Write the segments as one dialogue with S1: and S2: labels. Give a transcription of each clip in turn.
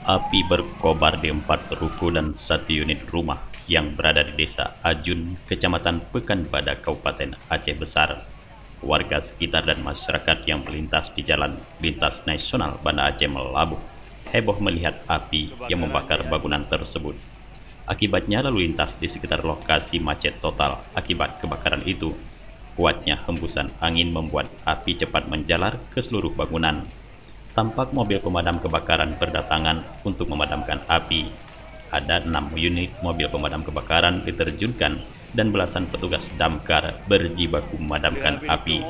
S1: Api berkobar di 4 ruko dan 1 unit rumah yang berada di Desa Ajun, Kecamatan Pekanbadak, Kabupaten Aceh Besar. Warga sekitar dan masyarakat yang melintas di Jalan Lintas Nasional Banda Aceh Melabuh heboh melihat api yang membakar bangunan tersebut. Akibatnya lalu lintas di sekitar lokasi macet total akibat kebakaran itu. Kuatnya hembusan angin membuat api cepat menjalar ke seluruh bangunan. Tampak mobil pemadam kebakaran berdatangan untuk memadamkan api. Ada 6 unit mobil pemadam kebakaran diterjunkan dan belasan petugas damkar berjibaku memadamkan api.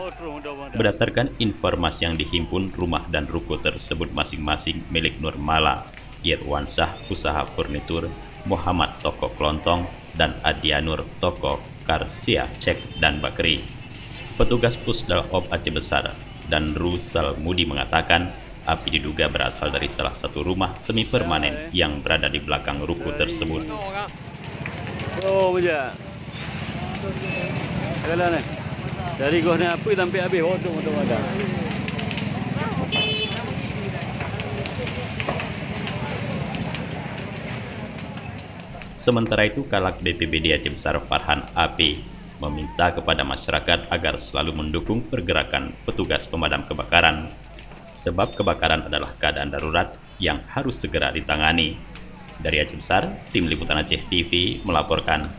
S1: Berdasarkan informasi yang dihimpun, rumah dan ruko tersebut masing-masing milik Nurmala, Irwansyah usaha furnitur, Muhammad toko kelontong, dan Adianur toko karsia cek dan bakri. Petugas Pusdal Op Aceh Besar dan Rusal Mudi mengatakan api diduga berasal dari salah satu rumah semi permanen yang berada di belakang ruko tersebut.
S2: Oh, beja. Kalau ni dari gosnya api sampai habis waktu motor ada.
S1: Sementara itu, Kalak BPBD Aceh Besar Farhan AP meminta kepada masyarakat agar selalu mendukung pergerakan petugas pemadam kebakaran, sebab kebakaran adalah keadaan darurat yang harus segera ditangani. Dari Aceh Besar, Tim Liputan Aceh TV melaporkan.